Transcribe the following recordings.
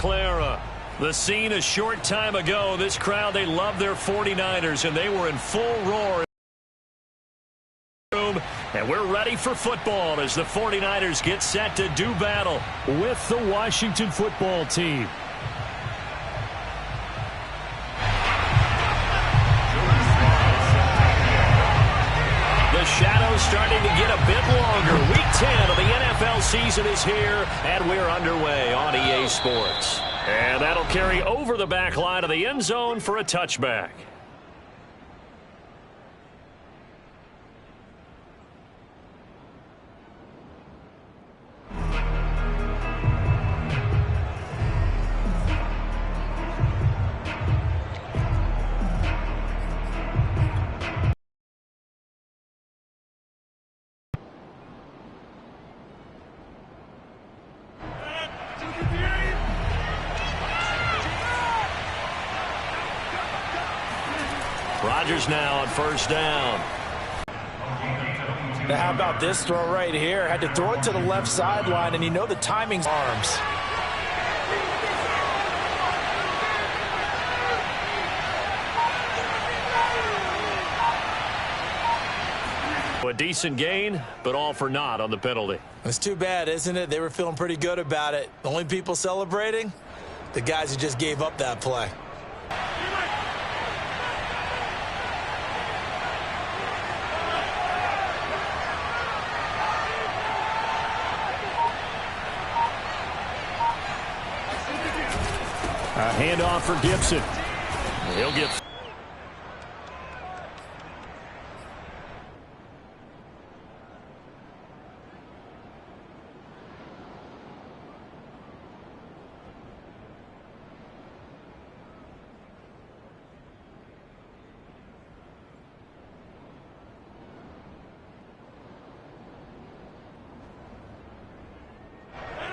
Clara. The scene a short time ago. This crowd, they love their 49ers, and they were in full roar. And we're ready for football as the 49ers get set to do battle with the Washington football team. The shadow's starting to get a bit longer. Week 10 of the NFL season is here, and we're underway on EA Sports. And that'll carry over the back line of the end zone for a touchback. Rodgers now on first down. Now how about this throw right here? Had to throw it to the left sideline, and you know the timing's arms. A decent gain, but all for naught on the penalty. It's too bad, isn't it? They were feeling pretty good about it. The only people celebrating? The guys who just gave up that play. A handoff for Gibson. He'll get.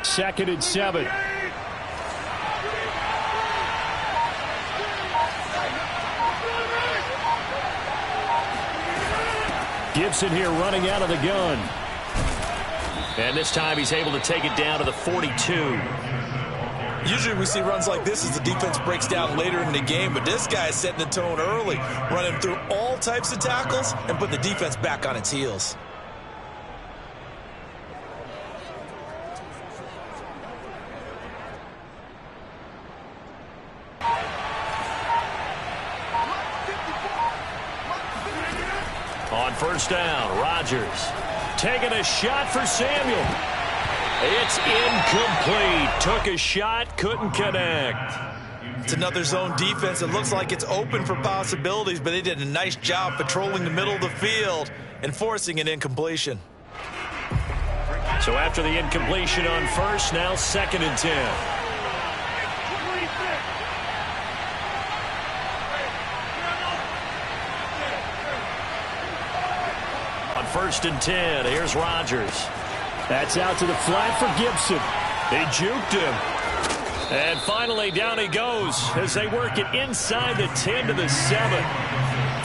Second and 7. Gibson here running out of the gun. And this time he's able to take it down to the 42. Usually we see runs like this as the defense breaks down later in the game, but this guy is setting the tone early, running through all types of tackles and put the defense back on its heels. On first down, Rodgers taking a shot for Samuel. It's incomplete. Took a shot, couldn't connect. It's another zone defense. It looks like it's open for possibilities, but they did a nice job patrolling the middle of the field and forcing an incompletion. So after the incompletion on first, now second and 10. First and 10. Here's Rodgers. That's out to the flat for Gibson. They juked him. And finally down he goes as they work it inside the 10 to the 7.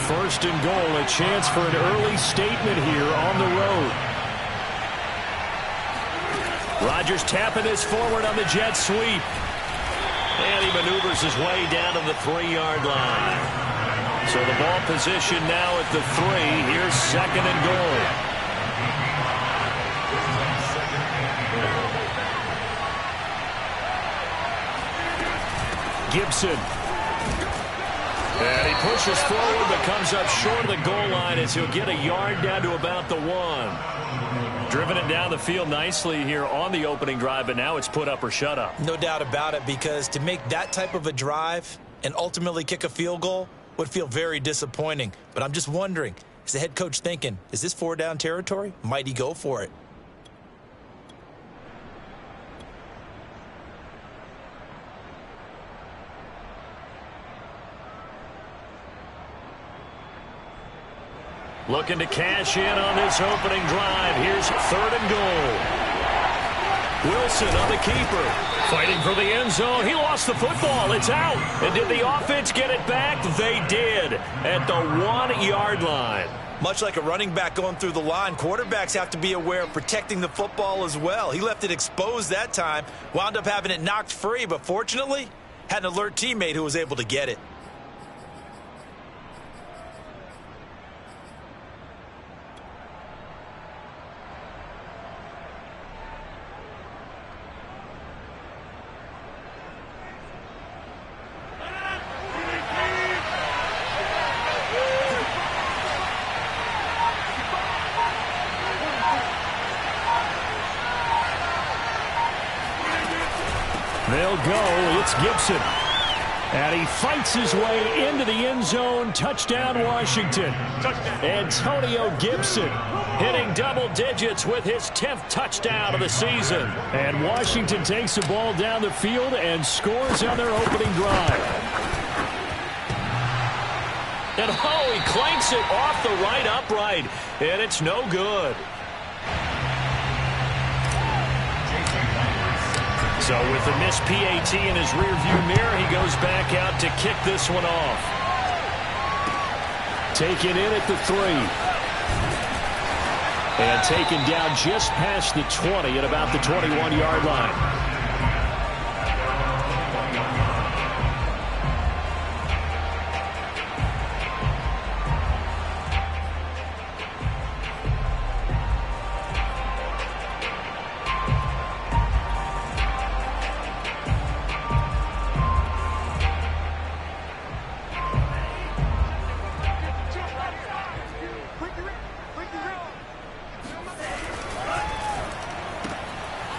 First and goal, a chance for an early statement here on the road. Rodgers tapping this forward on the jet sweep. And he maneuvers his way down to the 3-yard line. So the ball position now at the 3. Here's second and goal. Gibson. And he pushes forward but comes up short of the goal line as he'll get a yard down to about the 1. Driven it down the field nicely here on the opening drive, but now it's put up or shut up. No doubt about it, because to make that type of a drive and ultimately kick a field goal would feel very disappointing. But I'm just wondering, is the head coach thinking, is this 4-down territory? Might he go for it? Looking to cash in on this opening drive. Here's third and goal. Wilson on the keeper. Fighting for the end zone. He lost the football. It's out. And did the offense get it back? They did at the 1-yard line. Much like a running back going through the line, quarterbacks have to be aware of protecting the football as well. He left it exposed that time, wound up having it knocked free, but fortunately, had an alert teammate who was able to get it. They'll go. It's Gibson. And he fights his way into the end zone. Touchdown, Washington. Antonio Gibson hitting double digits with his 10th touchdown of the season. And Washington takes the ball down the field and scores on their opening drive. And he clanks it off the right upright. And it's no good. So with the missed PAT in his rearview mirror, he goes back out to kick this one off. Taken in at the 3. And taken down just past the 20 at about the 21-yard line.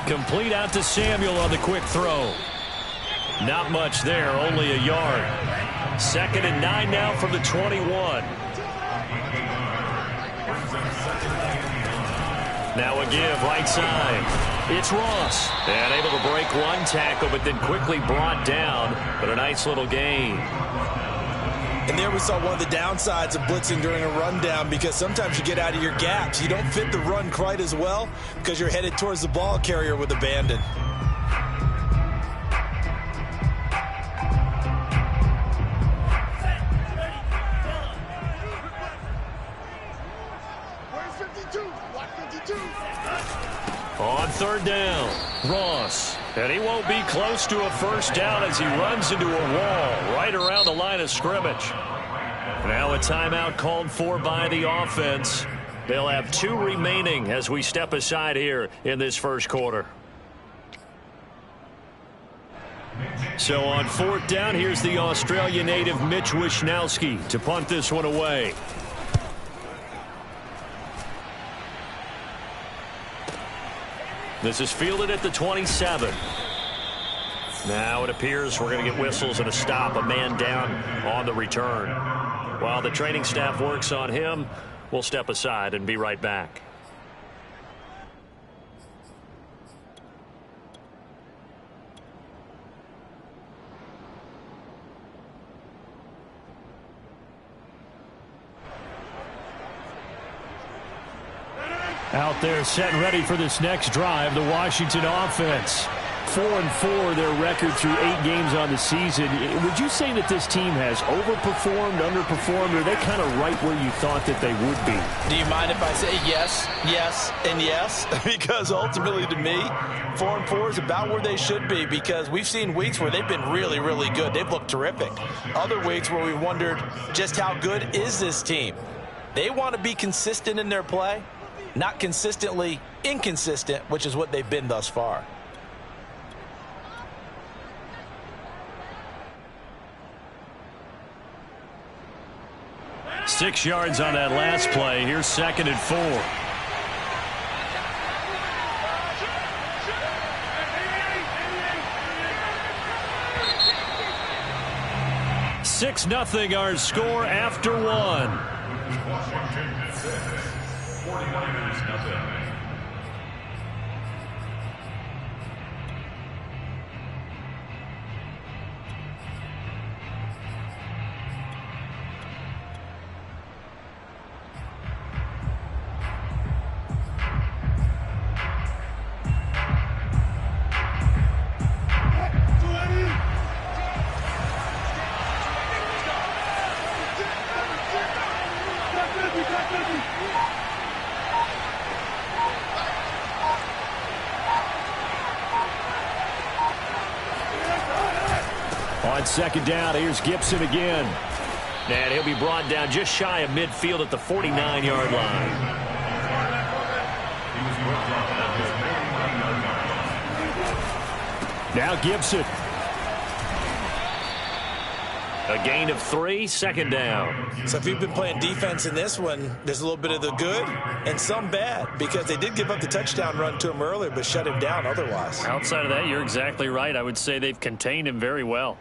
Complete out to Samuel on the quick throw. Not much there, only a yard. 2nd and 9 now from the 21. Now a give right side. It's Ross. And able to break one tackle, but then quickly brought down. But a nice little gain. And there we saw one of the downsides of blitzing during a rundown, because sometimes you get out of your gaps. You don't fit the run quite as well because you're headed towards the ball carrier with abandon. On 3rd down, Ross. And he won't be close to a first down as he runs into a wall right around the line of scrimmage. Now a timeout called for by the offense. They'll have 2 remaining as we step aside here in this first quarter. So on 4th down, here's the Australia native Mitch Wishnowsky to punt this one away. This is fielded at the 27. Now it appears we're going to get whistles and a stop, a man down on the return. While the training staff works on him, we'll step aside and be right back. Out there set and ready for this next drive, the Washington offense. 4-4 their record through 8 games on the season. Would you say that this team has overperformed, underperformed, or are they kind of right where you thought that they would be? Do you mind if I say yes, yes, and yes? Because ultimately to me, 4-4 is about where they should be, because we've seen weeks where they've been really, really good. They've looked terrific. Other weeks where we wondered just how good is this team. They want to be consistent in their play, not consistently inconsistent, which is what they've been thus far. Six yards on that last play. Here's 2nd and 4. 6-0 our score after 1. 49ers nothing. it's second down. Here's Gibson again. And he'll be brought down just shy of midfield at the 49-yard line. Now Gibson. A gain of 3, second down. So if you've been playing defense in this one, there's a little bit of the good and some bad, because they did give up the touchdown run to him earlier but shut him down otherwise. Outside of that, you're exactly right. I would say they've contained him very well.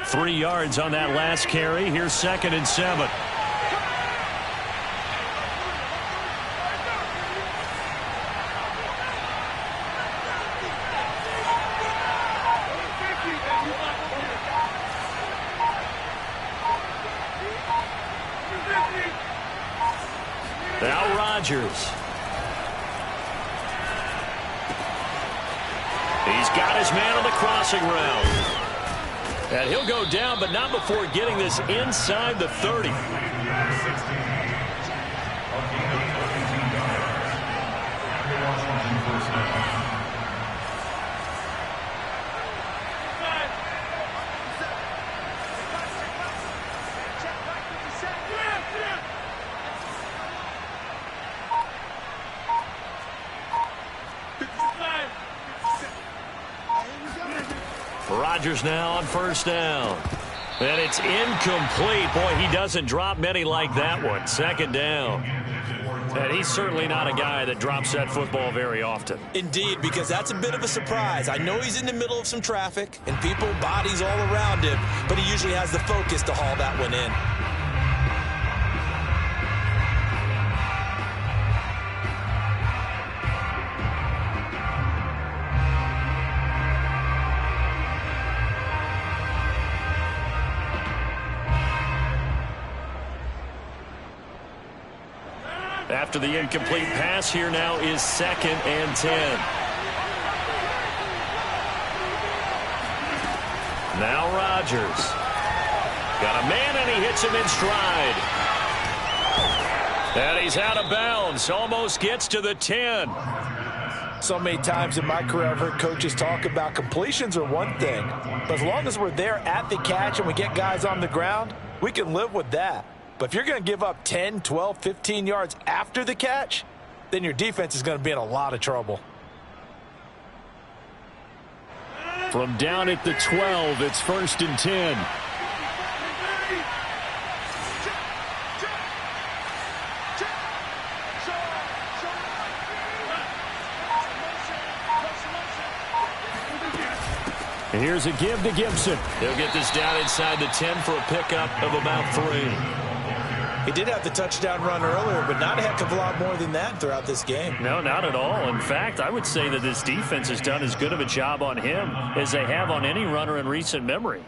Three yards on that last carry. Here's second and 7. Now Rodgers. He's got his man on the crossing route. And he'll go down, but not before getting this inside the 30. Rodgers now on first down. And it's incomplete. Boy, he doesn't drop many like that one. Second down. And he's certainly not a guy that drops that football very often. Indeed, because that's a bit of a surprise. I know he's in the middle of some traffic and people, bodies all around him, but he usually has the focus to haul that one in. After the incomplete pass, here now is second and 10. Now Rodgers. Got a man, and he hits him in stride. And he's out of bounds. Almost gets to the 10. So many times in my career, I've heard coaches talk about completions are one thing, but as long as we're there at the catch and we get guys on the ground, we can live with that. But if you're going to give up 10, 12, 15 yards after the catch, then your defense is going to be in a lot of trouble. From down at the 12, it's first and 10. And here's a give to Gibson. He'll get this down inside the 10 for a pickup of about 3. He did have the touchdown run earlier, but not a heck of a lot more than that throughout this game. No, not at all. In fact, I would say that this defense has done as good of a job on him as they have on any runner in recent memory.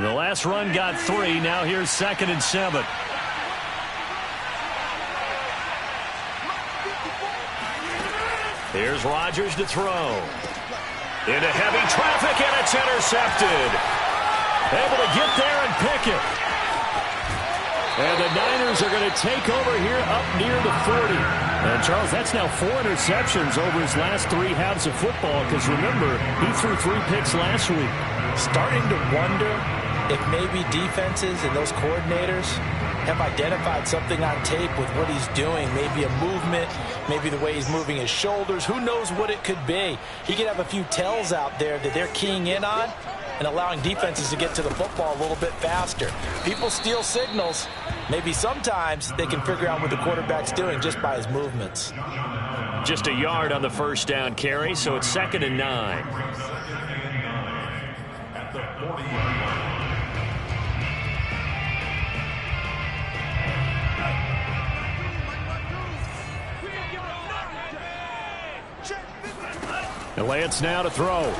The last run got 3. Now here's second and 7. Here's Rodgers to throw. Into heavy traffic, and it's intercepted. Able to get there and pick it. And the Niners are going to take over here up near the 40. And, Charles, that's now 4 interceptions over his last 3 halves of football, because, remember, he threw 3 picks last week. Starting to wonder if maybe defenses and those coordinators have identified something on tape with what he's doing. Maybe a movement, maybe the way he's moving his shoulders. Who knows what it could be? He could have a few tells out there that they're keying in on and allowing defenses to get to the football a little bit faster. People steal signals. Maybe sometimes they can figure out what the quarterback's doing just by his movements. Just a yard on the first down carry, so it's second and 9. And Lance now to throw.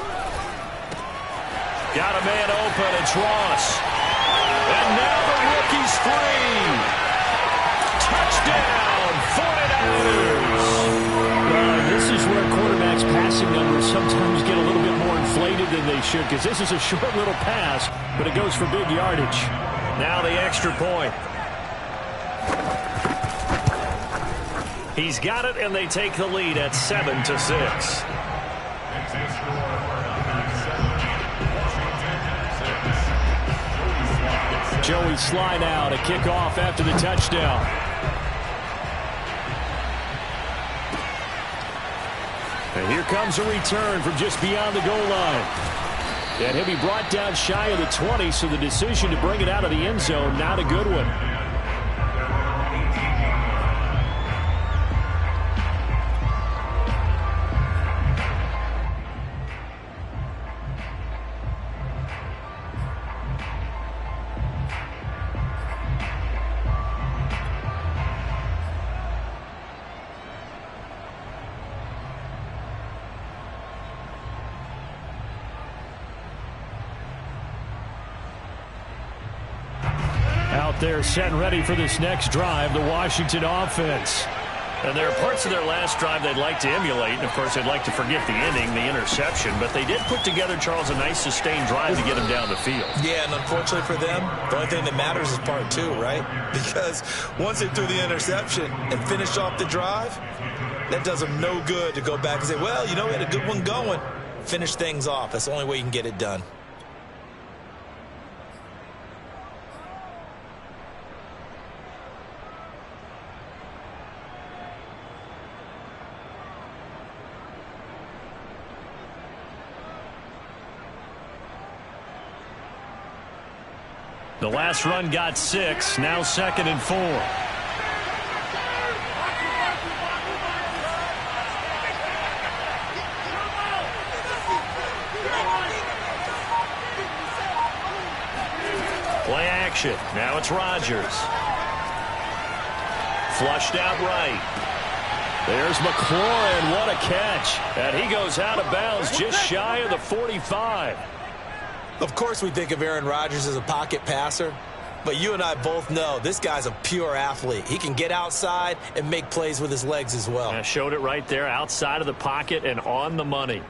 Got a man open, it's Ross. And now the rookie's free. Touchdown, 49ers. This is where quarterbacks' passing numbers sometimes get a little bit more inflated than they should, because this is a short little pass, but it goes for big yardage. Now the extra point. He's got it, and they take the lead at 7-6. Joey slide out, a kickoff after the touchdown. And here comes a return from just beyond the goal line. And he'll be brought down shy of the 20, so the decision to bring it out of the end zone, not a good one. Out there set and ready for this next drive, the Washington offense. And there are parts of their last drive they'd like to emulate. And, of course, they'd like to forget the inning, the interception. But they did put together, Charles, a nice sustained drive to get them down the field. Yeah, and unfortunately for them, the only thing that matters is part two, right? Because once they threw the interception and finished off the drive, that does them no good to go back and say, well, you know, we had a good one going. Finish things off. That's the only way you can get it done. The last run got 6, now 2nd and 4. Play action. Now it's Rodgers. Flushed out right. There's McLaurin. What a catch. And he goes out of bounds just shy of the 45. Of course we think of Aaron Rodgers as a pocket passer, but you and I both know this guy's a pure athlete. He can get outside and make plays with his legs as well. I showed it right there, outside of the pocket and on the money.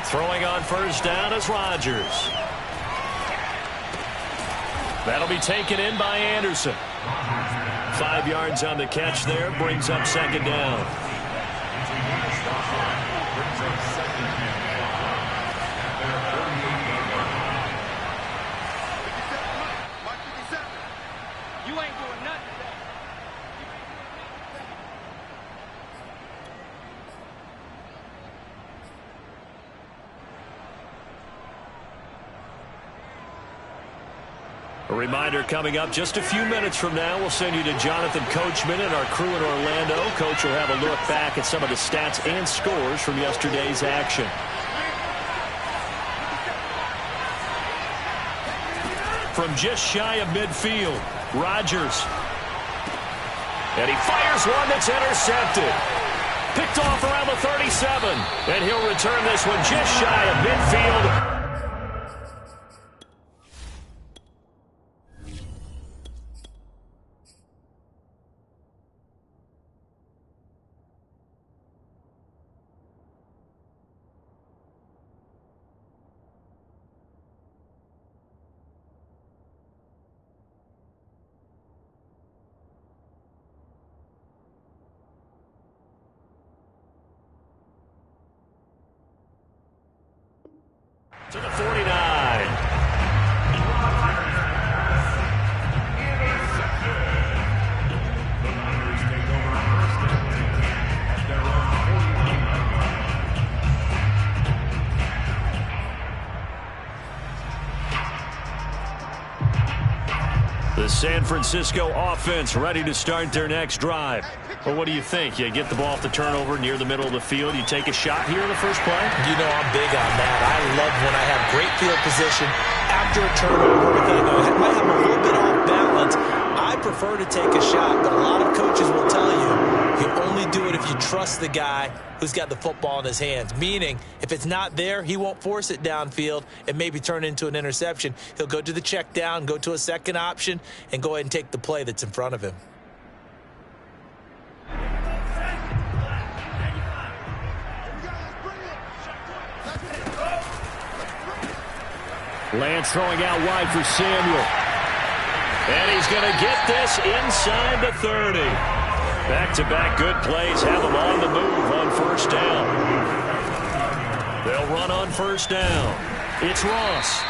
Throwing on first down is Rodgers. That'll be taken in by Anderson. 5 yards on the catch there, brings up 2nd down. You ain't doing nothing. A reminder coming up just a few minutes from now, we'll send you to Jonathan Coachman and our crew in Orlando. Coach will have a look back at some of the stats and scores from yesterday's action. From just shy of midfield, Rodgers. And he fires one that's intercepted. Picked off around the 37. And he'll return this one just shy of midfield. To the 49. The San Francisco offense ready to start their next drive. Well, what do you think? You get the ball off the turnover near the middle of the field. You take a shot here in the first play? You know I'm big on that. I love when I have great field position after a turnover that I might have a little bit off balance. I prefer to take a shot, but a lot of coaches will tell you You only do it if you trust the guy who's got the football in his hands. Meaning, if it's not there, he won't force it downfield and maybe turn it into an interception. He'll go to the check down, go to a second option, and go ahead and take the play that's in front of him. Lance throwing out wide for Samuel. And he's going to get this inside the 30. Back-to-back good plays have him on the move on first down. They'll run on first down. It's Ross.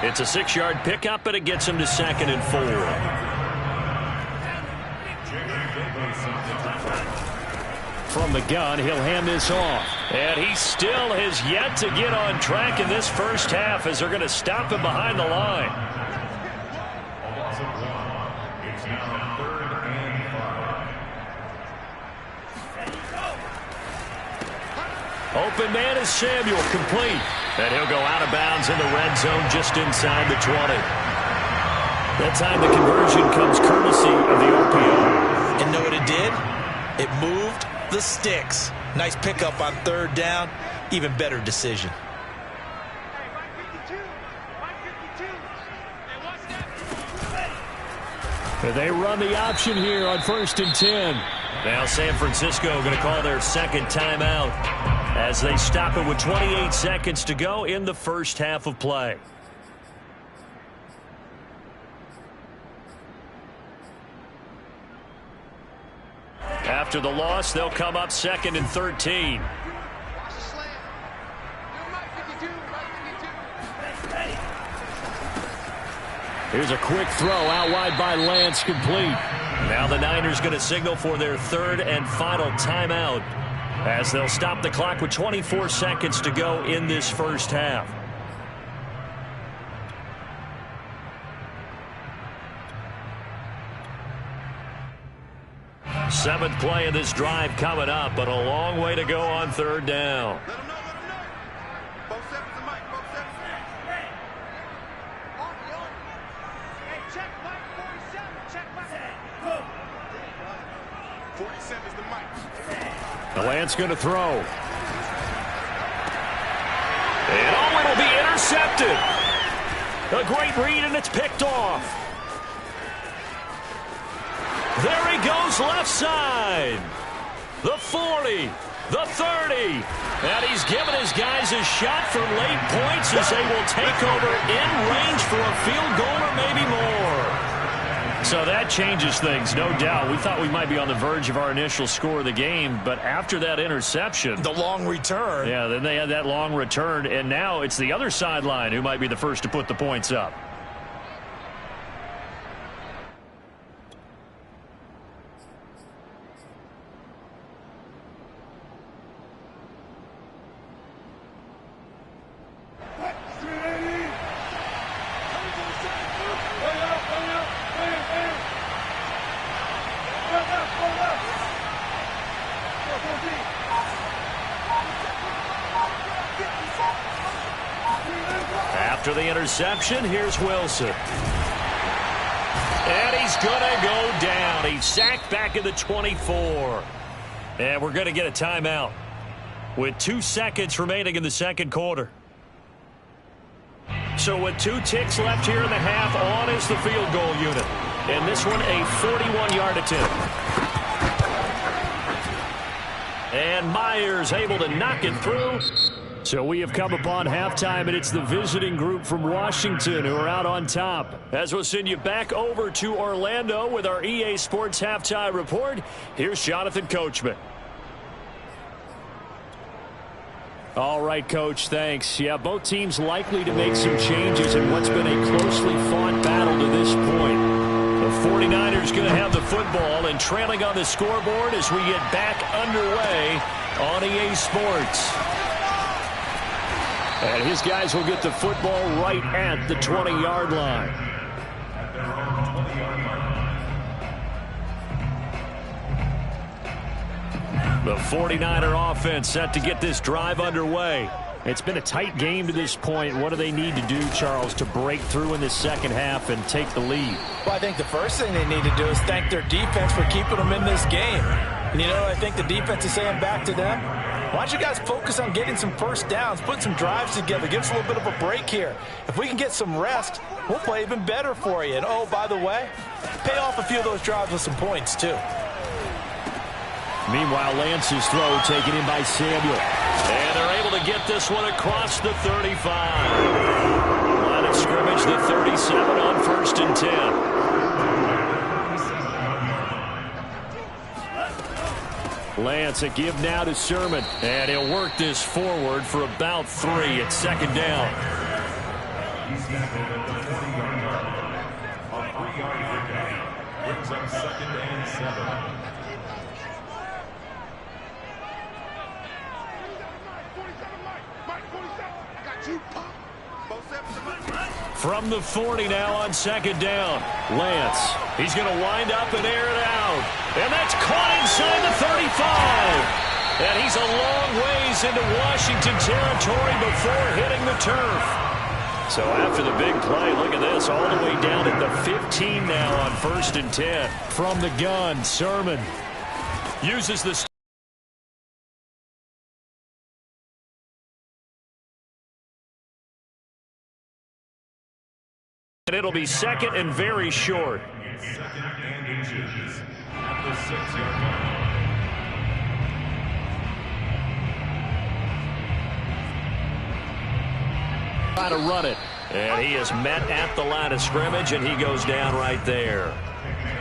It's a 6-yard pickup, and it gets him to 2nd and 4. From the gun, he'll hand this off. And he still has yet to get on track in this first half as they're going to stop him behind the line. It's now 3rd and 5. Open man is Samuel, complete. And he'll go out of bounds in the red zone just inside the 20. That time the conversion comes courtesy of the OPO. And know what it did? It moved the sticks. Nice pickup on 3rd down. Even better decision. They run the option here on 1st and 10. Now San Francisco going to call their 2nd timeout as they stop it with 28 seconds to go in the first half of play. After the loss, they'll come up 2nd and 13. Here's a quick throw out wide by Lance, complete. Now the Niners going to signal for their 3rd and final timeout as they'll stop the clock with 24 seconds to go in this first half. Seventh play of this drive coming up, but a long way to go on 3rd down. Let him know. Both sevens and Mike, both sevens. Hey, check Mike, 47, check Mike. 47 is the Mike. The Lance going to throw. And it'll be intercepted. A great read, and it's picked off. There he goes left side. The 40, the 30. And he's given his guys a shot for late points as they will take over in range for a field goal or maybe more. So that changes things, no doubt. We thought we might be on the verge of our initial score of the game, but after that interception. The long return. Yeah, then they had that long return, and now it's the other sideline who might be the first to put the points up. After the interception, here's Wilson. And he's going to go down. He's sacked back at the 24. And we're going to get a timeout with 2 seconds remaining in the second quarter. So with 2 ticks left here in the half, on is the field goal unit. And this one, a 41-yard attempt. And Myers able to knock it through. So we have come upon halftime, and it's the visiting group from Washington who are out on top. As we'll send you back over to Orlando with our EA Sports Halftime Report, here's Jonathan Coachman. All right, Coach, thanks. Yeah, both teams likely to make some changes in what's been a closely fought battle to this point. The 49ers going to have the football and trailing on the scoreboard as we get back underway on EA Sports. And his guys will get the football right at the 20-yard line. The 49er offense set to get this drive underway. It's been a tight game to this point. What do they need to do, Charles, to break through in the second half and take the lead? Well, I think the first thing they need to do is thank their defense for keeping them in this game. And you know what I think the defense is saying back to them? Why don't you guys focus on getting some first downs, putting some drives together, give us a little bit of a break here. If we can get some rest, we'll play even better for you. And, oh, by the way, pay off a few of those drives with some points, too. Meanwhile, Lance's throw taken in by Samuel. And they're able to get this one across the 35. Line of scrimmage, the 37 on 1st and 10. Lance, a give now to Sermon. And he'll work this forward for about 3 at 2nd down. He's tackled at the 40-yard line. A 3-yard pickup brings up 2nd and 7. From the 40 now on 2nd down. Lance, he's going to wind up and air it out. And that's caught inside the 35. And he's a long ways into Washington territory before hitting the turf. So after the big play, look at this, all the way down at the 15 now on 1st and 10. From the gun, Sermon uses the... And it'll be 2nd and very short. 2nd and inches at the 6-yard line. Trying to run it. And he is met at the line of scrimmage, and he goes down right there.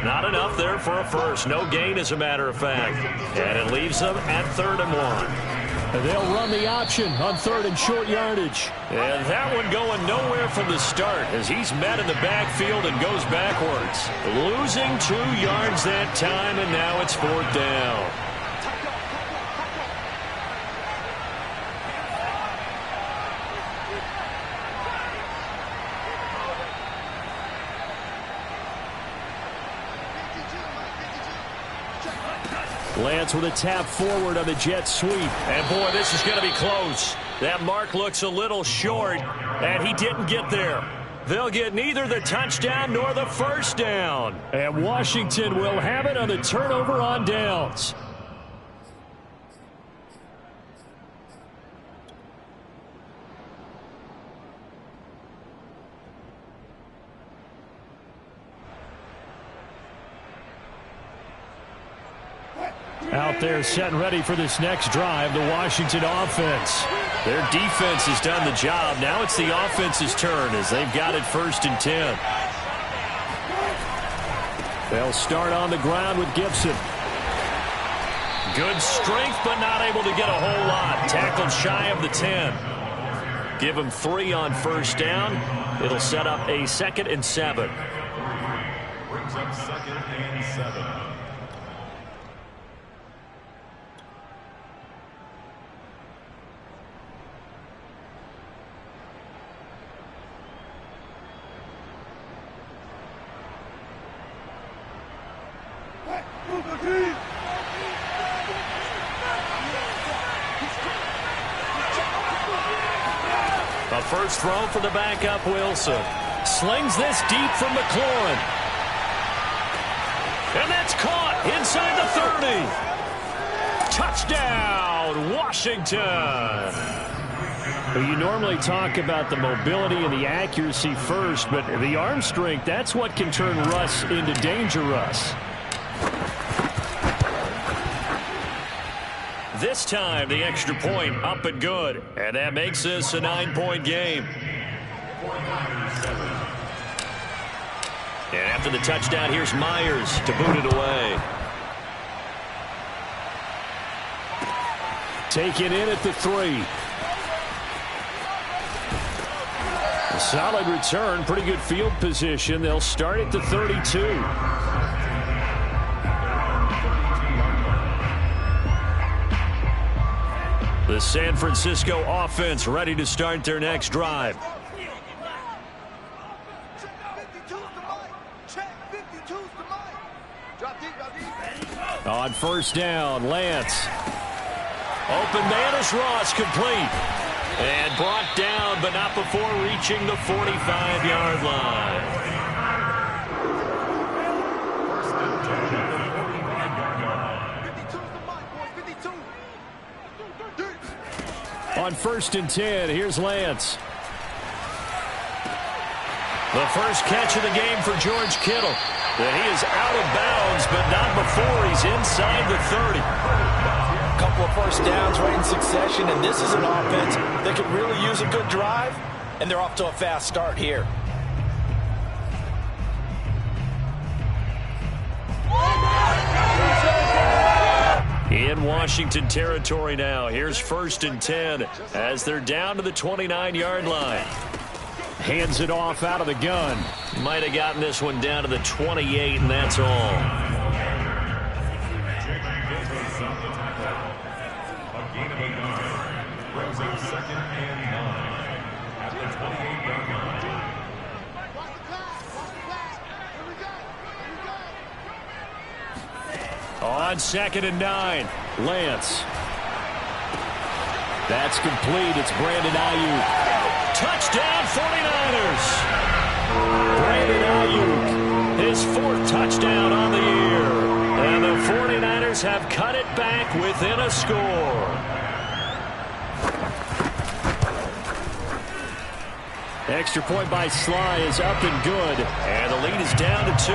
Not enough there for a first. No gain, as a matter of fact. And it leaves them at 3rd and 1. They'll run the option on 3rd and short yardage. And that one going nowhere from the start as he's met in the backfield and goes backwards. Losing 2 yards that time, and now it's 4th down. Lance with a tap forward on the jet sweep. And, boy, this is going to be close. That mark looks a little short, and he didn't get there. They'll get neither the touchdown nor the first down. And Washington will have it on the turnover on downs. Out there set and ready for this next drive, the Washington offense. Their defense has done the job. Now it's the offense's turn as they've got it 1st and 10. They'll start on the ground with Gibson. Good strength, but not able to get a whole lot. Tackled shy of the 10. Give him 3 on 1st down. It'll set up a 2nd and 7. Brings up 2nd and 7. A first throw for the backup Wilson. Slings this deep from McLaurin. And that's caught inside the 30. Touchdown, Washington. You normally talk about the mobility and the accuracy first, but the arm strength, that's what can turn Russ into danger Russ. This time, the extra point up and good. And that makes this a 9-point game. And after the touchdown, here's Myers to boot it away. Taken in at the 3. A solid return, pretty good field position. They'll start at the 32. The San Francisco offense ready to start their next drive. On 1st down, Lance. Open man is Ross, complete. And brought down, but not before reaching the 45-yard line. On 1st and 10, here's Lance. The first catch of the game for George Kittle. And he is out of bounds, but not before he's inside the 30. A couple of first downs right in succession, and this is an offense that could really use a good drive, and they're off to a fast start here. In Washington territory now. Here's 1st and 10 as they're down to the 29-yard line. Hands it off out of the gun. Might have gotten this one down to the 28, and that's all. A gain of a yard brings up 2nd and 9 at the 28-yard line. Watch the clock. Here we go. On 2nd and 9, Lance. That's complete. It's Brandon Ayuk. Touchdown 49ers. Brandon Ayuk, his 4th touchdown on the year. And the 49ers have cut it back within a score. Extra point by Sly is up and good. And the lead is down to 2.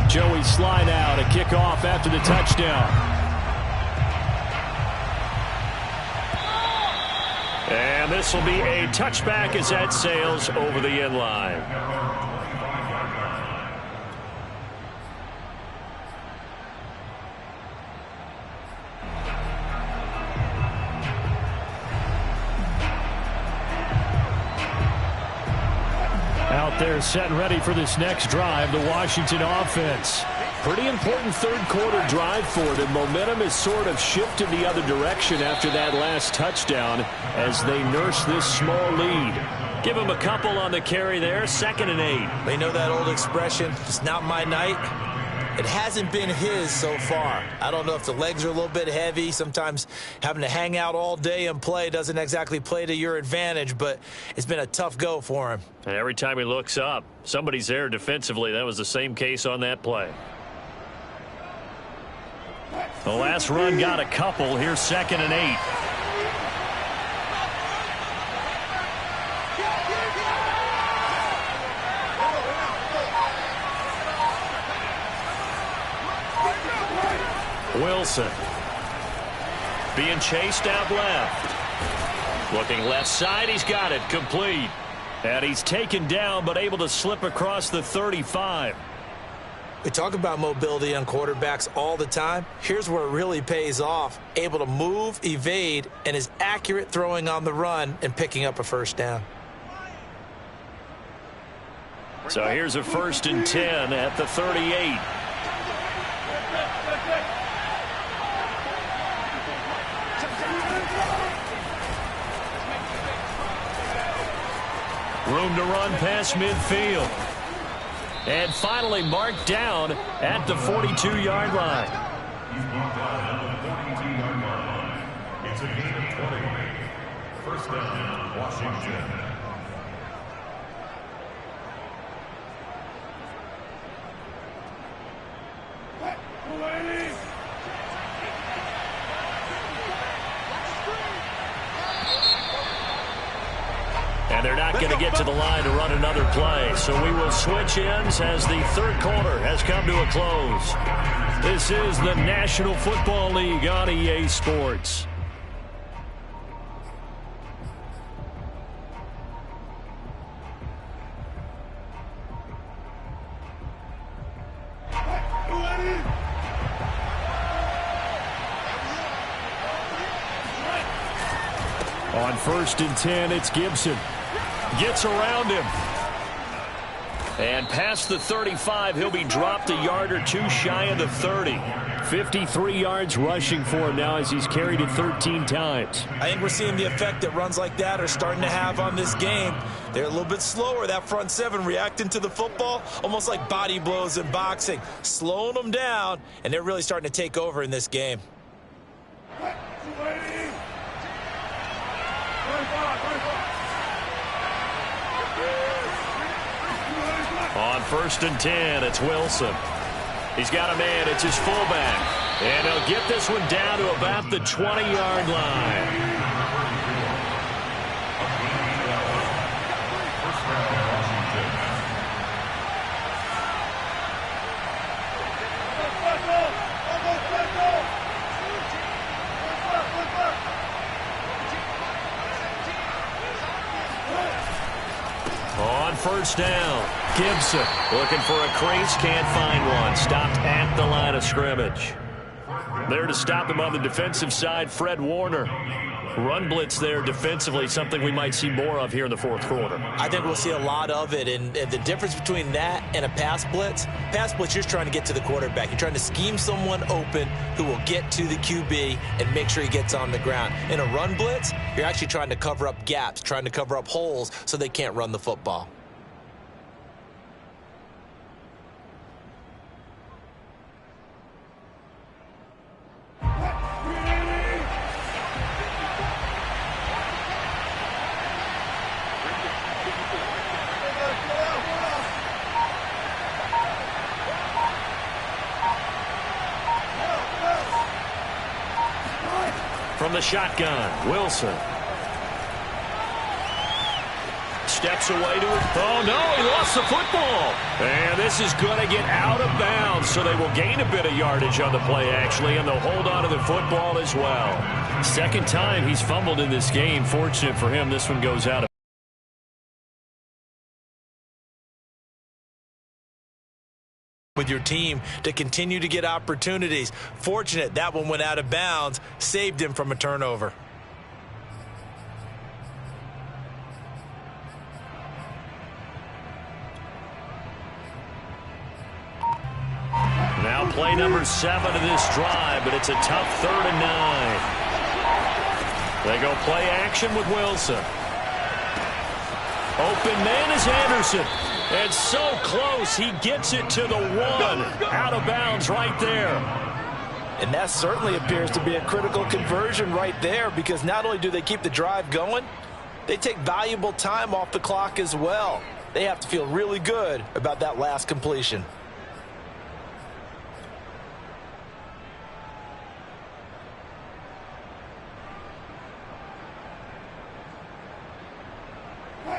Joey Sly now to kick off after the touchdown. And this will be a touchback as that sails over the end line. Out there set and ready for this next drive, the Washington offense. Pretty important third-quarter drive for them. Momentum has sort of shifted the other direction after that last touchdown as they nurse this small lead. Give them a couple on the carry there, 2nd and 8. They know that old expression, it's not my night. It hasn't been his so far. I don't know if the legs are a little bit heavy. Sometimes having to hang out all day and play doesn't exactly play to your advantage, but it's been a tough go for him. And every time he looks up, somebody's there defensively. That was the same case on that play. The last run got a couple. Here's 2nd and 8. Wilson being chased out left. Looking left side, he's got it, complete. And he's taken down but able to slip across the 35. We talk about mobility on quarterbacks all the time. Here's where it really pays off. Able to move, evade, and is accurate throwing on the run and picking up a first down. So here's a 1st and 10 at the 38. Room to run past midfield. And finally marked down at the 42-yard line. He's marked down at the 42-yard line. It's a gain of 20. 1st down, Washington. And they're not going to get to the line to run another play. So we will switch ends as the third quarter has come to a close. This is the National Football League on EA Sports. On 1st and 10, it's Gibson. Gets around him. And past the 35, he'll be dropped a yard or two shy of the 30. 53 yards rushing for him now as he's carried it 13 times. I think we're seeing the effect that runs like that are starting to have on this game. They're a little bit slower, that front seven, reacting to the football, almost like body blows in boxing, slowing them down, and they're really starting to take over in this game. On 1st and 10, it's Wilson. He's got a man. It's his fullback. And he'll get this one down to about the 20-yard line. On 1st down, Gibson looking for a crease, can't find one. Stopped at the line of scrimmage. There to stop him on the defensive side, Fred Warner. Run blitz there defensively, something we might see more of here in the 4th quarter. I think we'll see a lot of it, and the difference between that and a pass blitz, you're just trying to get to the quarterback. You're trying to scheme someone open who will get to the QB and make sure he gets on the ground. In a run blitz, you're actually trying to cover up gaps, trying to cover up holes so they can't run the football. From the shotgun, Wilson. Steps away to it. Oh, no, he lost the football. And this is going to get out of bounds, so they will gain a bit of yardage on the play, actually, and they'll hold on to the football as well. Second time he's fumbled in this game. Fortunate for him, this one goes out of with your team to continue to get opportunities. Fortunate that one went out of bounds, saved him from a turnover. Now play number 7 of this drive, but it's a tough 3rd and 9. They go play action with Wilson. Open man is Anderson. And so close, he gets it to the 1. Out of bounds right there. And that certainly appears to be a critical conversion right there, because not only do they keep the drive going, they take valuable time off the clock as well. They have to feel really good about that last completion.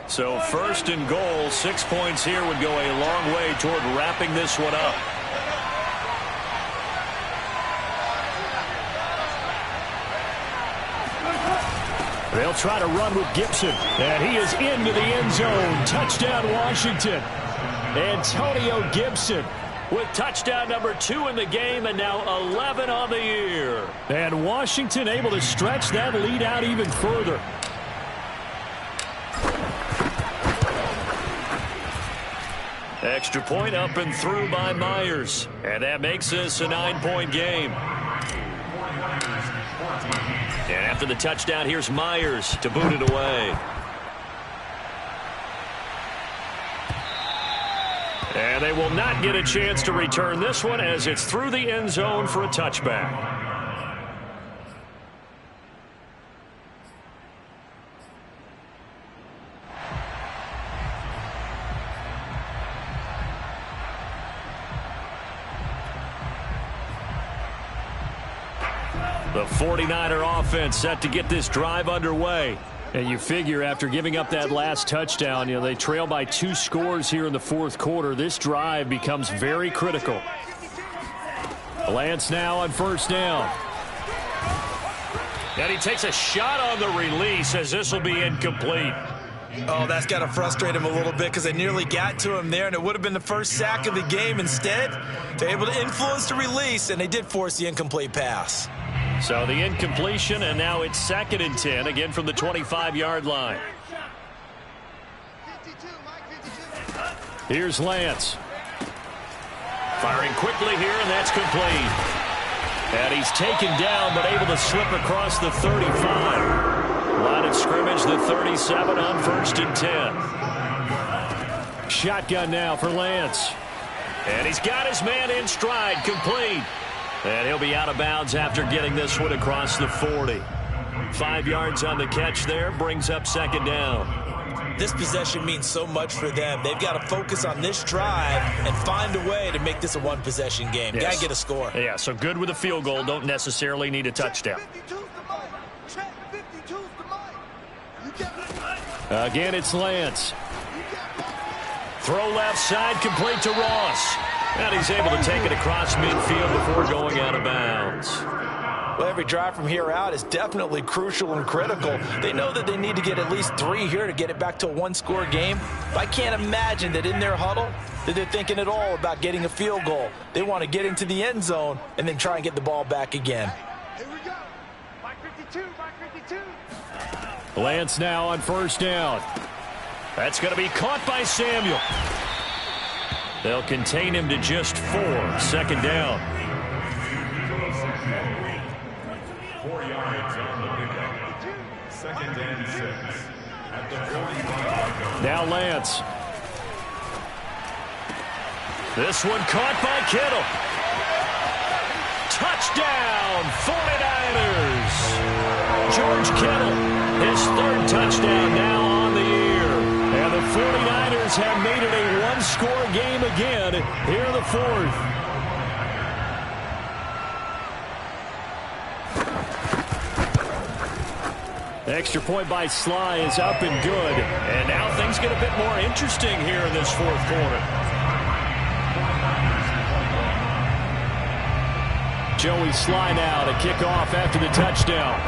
So 1st and goal, 6 points here would go a long way toward wrapping this one up. They'll try to run with Gibson, and he is into the end zone. Touchdown, Washington. Antonio Gibson with touchdown number 2 in the game, and now 11 on the year. And Washington able to stretch that lead out even further. Extra point up and through by Myers. And that makes this a 9-point game. And after the touchdown, here's Myers to boot it away. And they will not get a chance to return this one as it's through the end zone for a touchback. The 49er offense set to get this drive underway. And you figure after giving up that last touchdown, they trail by 2 scores here in the 4th quarter. This drive becomes very critical. Lance now on 1st down. And he takes a shot on the release as this will be incomplete. Oh, that's got to frustrate him a little bit because they nearly got to him there, and it would have been the first sack of the game. Instead, they're able to influence the release, and they did force the incomplete pass. So the incompletion, and now it's 2nd and 10, again from the 25-yard line. Here's Lance. Firing quickly here, and that's complete. And he's taken down, but able to slip across the 35. Line of scrimmage, the 37 on 1st and 10. Shotgun now for Lance. And he's got his man in stride, complete. And he'll be out of bounds after getting this one across the 40. 5 yards on the catch there, brings up 2nd down. This possession means so much for them. They've got to focus on this drive and find a way to make this a one-possession game. Yes. Got to get a score. Yeah, so good with a field goal. Don't necessarily need a touchdown. Again, it's Lance. Throw left side, complete to Ross. And he's able to take it across midfield before going out of bounds. Well, every drive from here out is definitely crucial and critical. They know that they need to get at least 3 here to get it back to a one-score game. But I can't imagine that in their huddle that they're thinking at all about getting a field goal. They want to get into the end zone and then try and get the ball back again. Here we go. Mike 52, Mike 52. Lance now on 1st down. That's going to be caught by Samuel. They'll contain him to just 4. 2nd down. 4 yards on the pickup. 2nd and 6. At the 45. Now Lance. This one caught by Kittle. Touchdown, 49ers. George Kittle, his 3rd touchdown now on the year. And the 49ers have made it a one-score game again here in the 4th. Extra point by Sly is up and good. And now things get a bit more interesting here in this 4th quarter. Joey Sly now to kick off after the touchdown.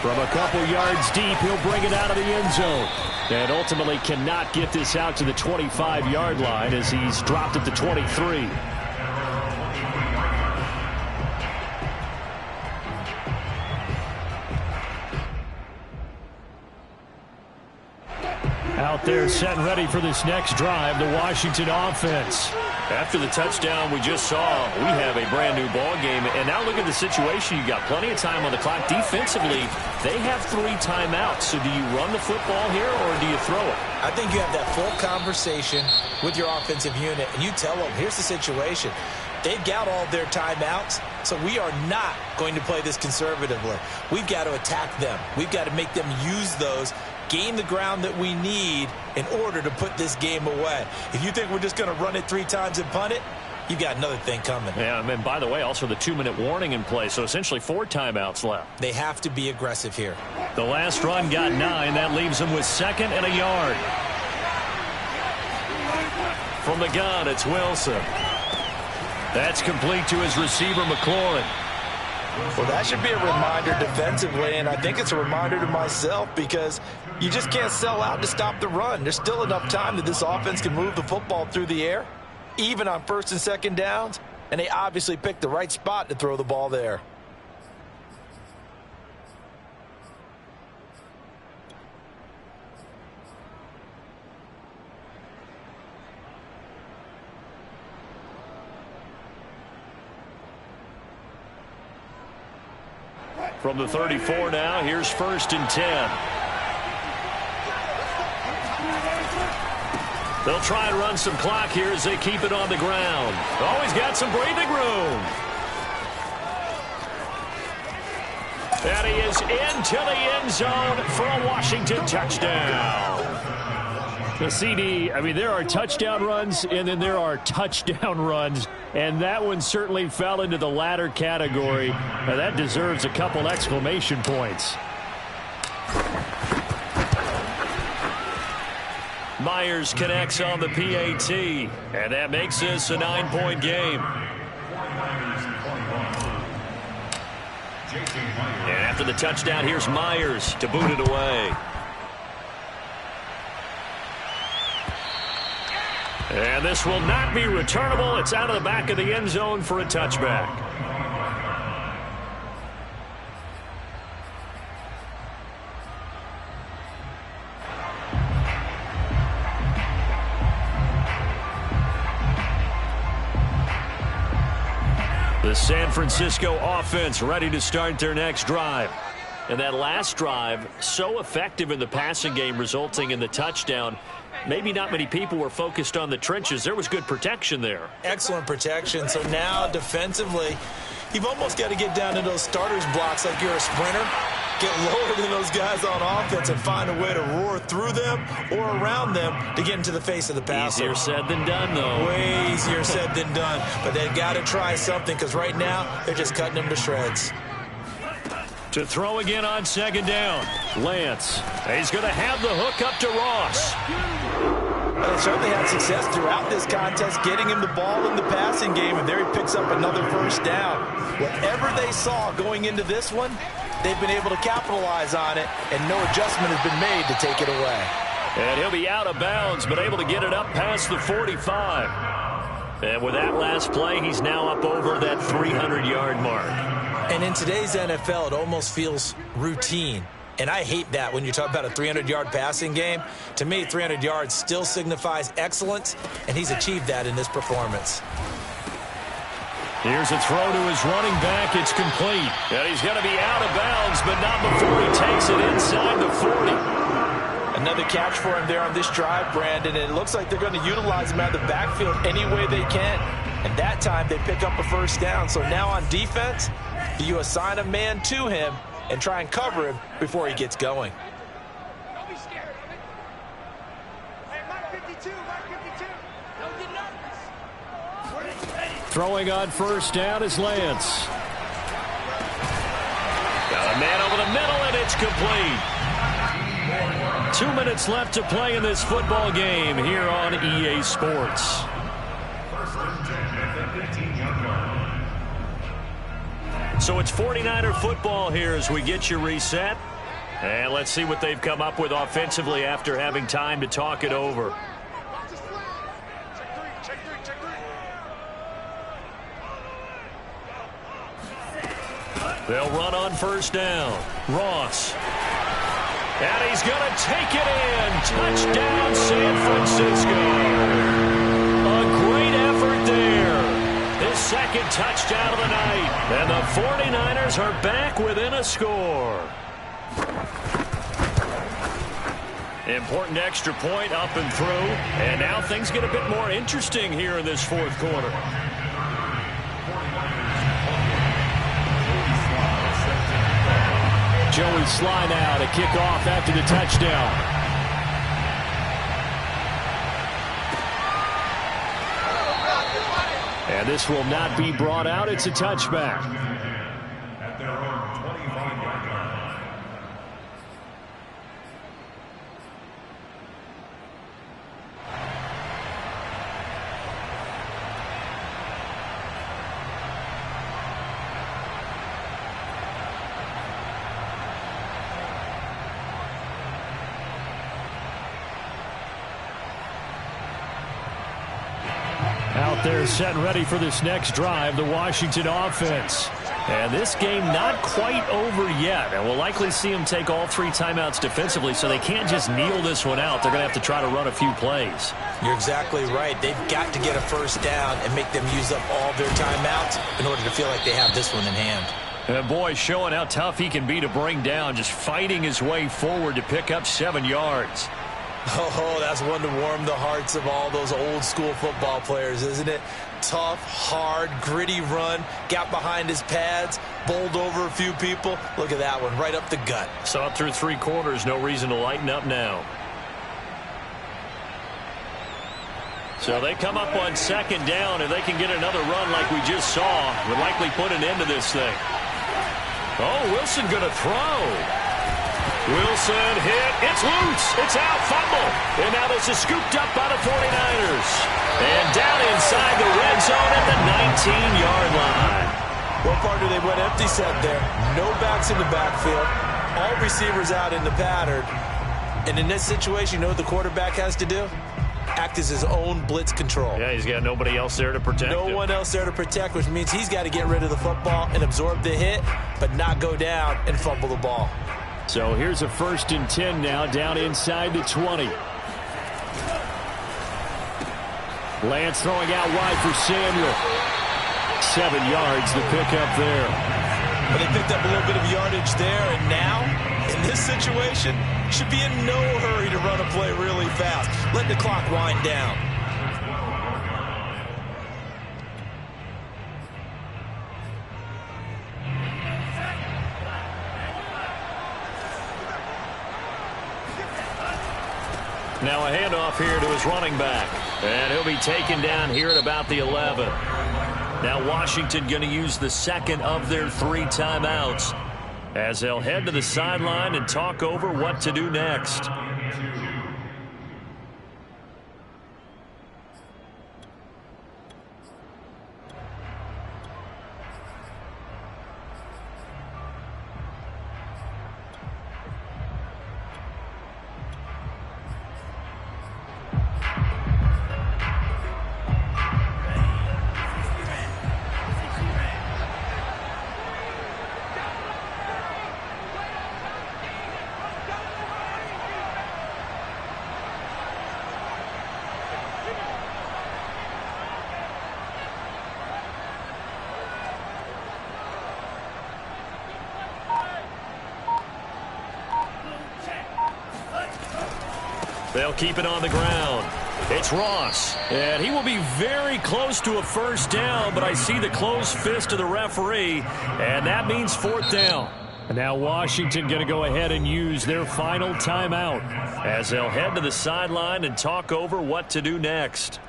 From a couple yards deep, he'll bring it out of the end zone. And ultimately cannot get this out to the 25-yard line as he's dropped at the 23. Out there set and ready for this next drive, the Washington offense. After the touchdown we just saw, we have a brand new ball game. And now look at the situation. You got plenty of time on the clock. Defensively, they have 3 timeouts. So do you run the football here or do you throw it? I think you have that full conversation with your offensive unit, and you tell them, here's the situation. They've got all their timeouts, so we are not going to play this conservatively. We've got to attack them. We've got to make them use those, gain the ground that we need in order to put this game away. If you think we're just going to run it 3 times and punt it, you've got another thing coming. Yeah, and by the way, also the 2-minute warning in play, so essentially 4 timeouts left. They have to be aggressive here. The last run got 9. That leaves them with 2nd and a yard. From the gun, it's Wilson. That's complete to his receiver, McLaurin. Well, that should be a reminder defensively, and I think it's a reminder to myself because you just can't sell out to stop the run. There's still enough time that this offense can move the football through the air, even on 1st and 2nd downs, and they obviously picked the right spot to throw the ball there. From the 34 now, here's 1st and 10. They'll try and run some clock here as they keep it on the ground. Always got some breathing room. And he is into the end zone for a Washington touchdown. The CD, I mean, there are touchdown runs and then there are touchdown runs. And that one certainly fell into the latter category. Now that deserves a couple exclamation points. Myers connects on the PAT. And that makes this a 9-point game. And after the touchdown, here's Myers to boot it away. And this will not be returnable. It's out of the back of the end zone for a touchback. The San Francisco offense ready to start their next drive. And that last drive, so effective in the passing game, resulting in the touchdown. Maybe not many people were focused on the trenches. There was good protection there. Excellent protection. So now defensively, you've almost got to get down to those starters blocks like you're a sprinter. Get lower than those guys on offense and find a way to roar through them or around them to get into the face of the passer. Easier said than done, though. Way easier said than done. But they've got to try something because right now they're just cutting them to shreds. To throw again on second down. Lance. He's going to have the hook up to Ross. They certainly had success throughout this contest getting him the ball in the passing game, and there he picks up another first down. Whatever they saw going into this one, they've been able to capitalize on it, and no adjustment has been made to take it away. And he'll be out of bounds, but able to get it up past the 45. And with that last play, he's now up over that 300-yard mark. And in today's NFL, it almost feels routine. And I hate that when you talk about a 300-yard passing game. To me, 300 yards still signifies excellence, and he's achieved that in this performance. Here's a throw to his running back. It's complete. And he's going to be out of bounds, but not before he takes it inside the 40. Another catch for him there on this drive, Brandon, and it looks like they're going to utilize him out of the backfield any way they can. And that time they pick up a first down. So now on defense, you assign a man to him and try and cover him before he gets going. Don't be scared of it. Hey, Mike 52, Mike 52. Don't get nervous. Throwing on first down is Lance. Got a man over the middle, and it's complete. 2 minutes left to play in this football game here on EA Sports. So it's 49er football here as we get you reset. And let's see what they've come up with offensively after having time to talk it over. Check three. They'll run on first down. Ross. And he's going to take it in. Touchdown, San Francisco. A great effort there. His second touchdown of the night. And the 49ers are back within a score. Important extra point up and through. And now things get a bit more interesting here in this fourth quarter. Joey Sly now to kick off after the touchdown. And this will not be brought out. It's a touchback. At their own 25-yard line. Out there set and ready for this next drive, the Washington offense. And this game not quite over yet. And we'll likely see them take all three timeouts defensively, so they can't just kneel this one out. They're going to have to try to run a few plays. You're exactly right. They've got to get a first down and make them use up all their timeouts in order to feel like they have this one in hand. And boy, showing how tough he can be to bring down, just fighting his way forward to pick up 7 yards. Oh, that's one to warm the hearts of all those old school football players, isn't it? Tough, hard, gritty run, got behind his pads, bowled over a few people. Look at that one, right up the gut. Saw it through 3 quarters, no reason to lighten up now. So they come up on second down, and they can get another run like we just saw. Would likely put an end to this thing. Oh, Wilson going to throw. Wilson hit. It's loose. It's out. Fumble. And now this is scooped up by the 49ers. And down inside the red zone at the 19-yard line. What part do they went empty set there? No backs in the backfield. All receivers out in the pattern. And in this situation, you know what the quarterback has to do? Act as his own blitz control. Yeah, he's got nobody else there to protect him. No one else there to protect, which means he's got to get rid of the football and absorb the hit, but not go down and fumble the ball. So here's a 1st and 10 now, down inside the 20. Lance throwing out wide for Samuel. 7 yards to pick up there. But they picked up a little bit of yardage there, and now, in this situation, should be in no hurry to run a play really fast. Let the clock wind down. Now a handoff here to his running back. And he'll be taken down here at about the 11. Now Washington going to use the second of their 3 timeouts as they'll head to the sideline and talk over what to do next. They'll keep it on the ground. It's Ross. And he will be very close to a first down, but I see the closed fist of the referee, and that means 4th down. And now Washington going to go ahead and use their final timeout as they'll head to the sideline and talk over what to do next.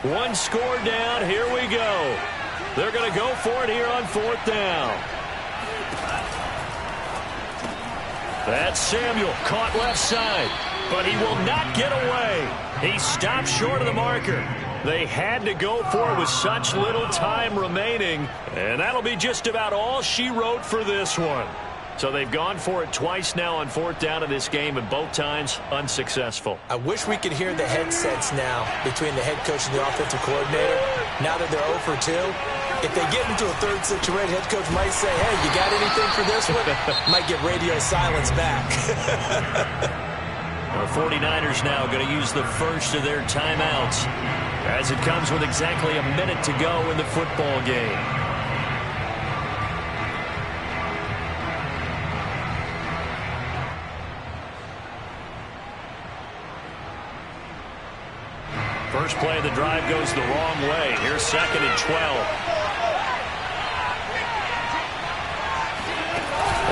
One score down. Here we go. They're going to go for it here on 4th down. That's Samuel caught left side, but he will not get away. He stopped short of the marker. They had to go for it with such little time remaining, and that'll be just about all she wrote for this one. So they've gone for it twice now on 4th down in this game, and both times unsuccessful. I wish we could hear the headsets now between the head coach and the offensive coordinator. Now that they're 0 for 2, if they get into a third situation, head coach might say, hey, you got anything for this one? Might get radio silence back. The 49ers now going to use the first of their timeouts as it comes with exactly a minute to go in the football game. First play of the drive goes the wrong way. Here's 2nd and 12.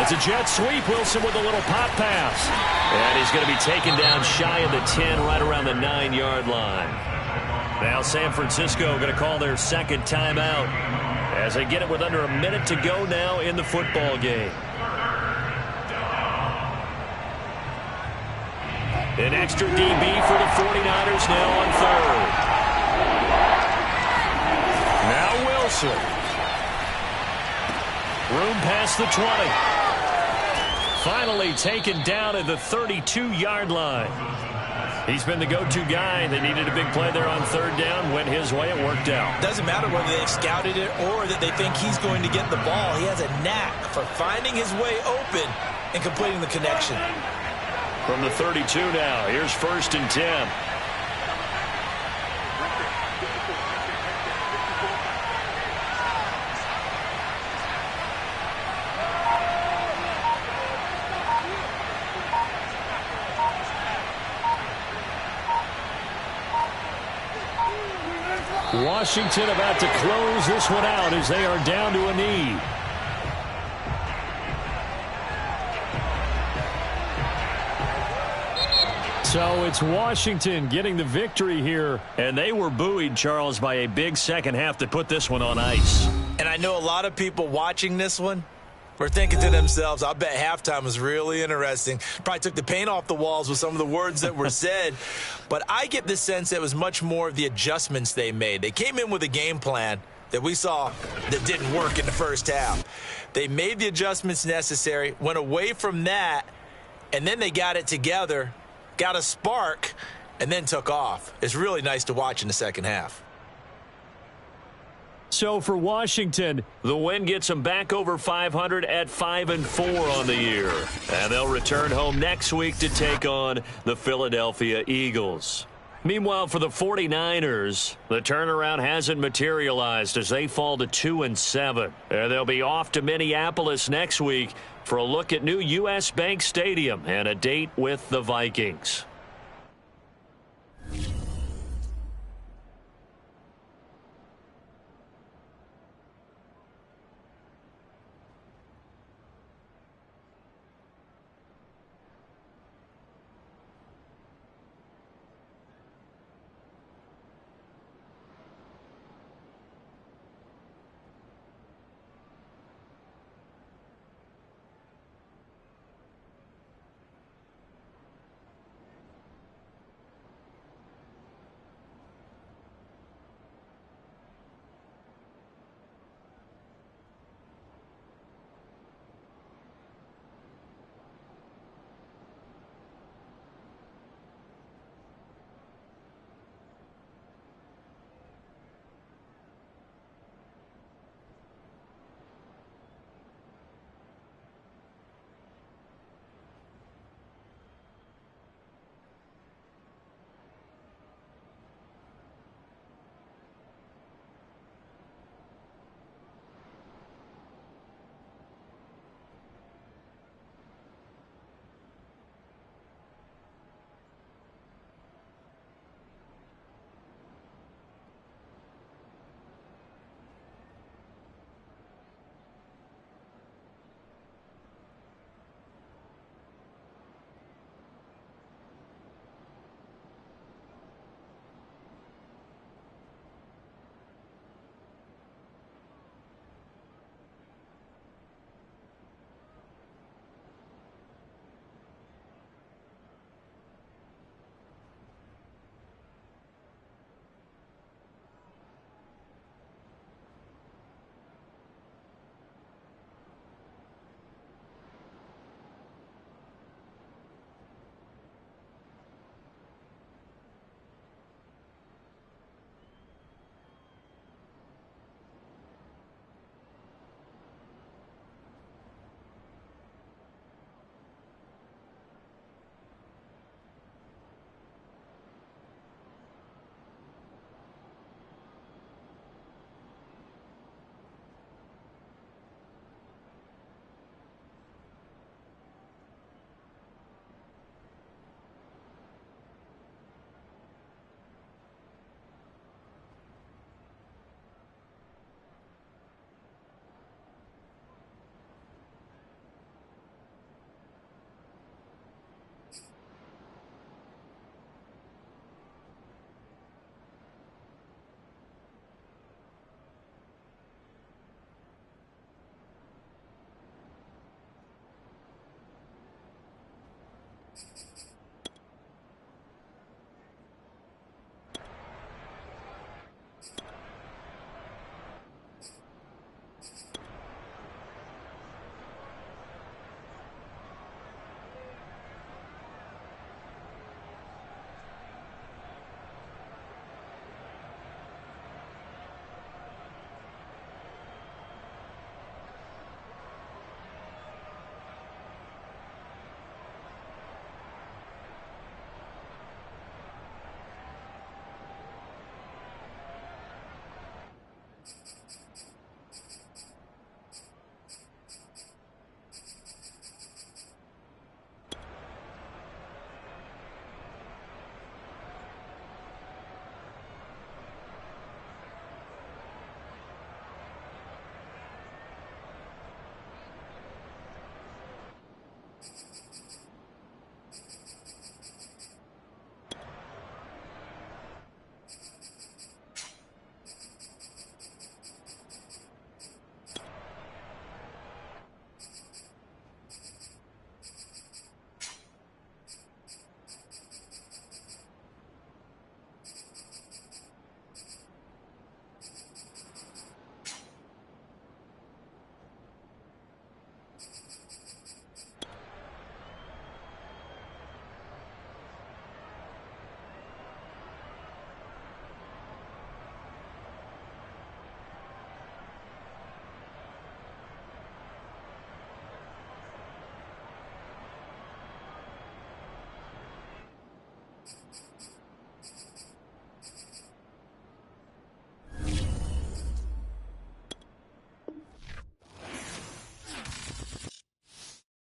It's a jet sweep. Wilson with a little pop pass. And he's going to be taken down shy of the 10, right around the 9-yard line. Now San Francisco going to call their second timeout as they get it with under a minute to go now in the football game. An extra DB for the 49ers now on 3rd. Now Wilson. Room past the 20. Finally taken down at the 32-yard line. He's been the go-to guy. They needed a big play there on 3rd down. Went his way. It worked out. Doesn't matter whether they've scouted it or that they think he's going to get the ball. He has a knack for finding his way open and completing the connection. From the 32 now, here's 1st and 10. Washington about to close this one out as they are down to a knee. So it's Washington getting the victory here. And they were buoyed, Charles, by a big second half to put this one on ice. And I know a lot of people watching this one were thinking to themselves, I bet halftime was really interesting. Probably took the paint off the walls with some of the words that were said. But I get the sense that it was much more of the adjustments they made. They came in with a game plan that we saw that didn't work in the first half. They made the adjustments necessary, went away from that, and then they got it together, got a spark, and then took off. It's really nice to watch in the second half. So for Washington, the win gets them back over 500 at 5-4 on the year. And they'll return home next week to take on the Philadelphia Eagles. Meanwhile, for the 49ers, the turnaround hasn't materialized as they fall to 2-7. And they'll be off to Minneapolis next week for a look at new U.S. Bank Stadium and a date with the Vikings.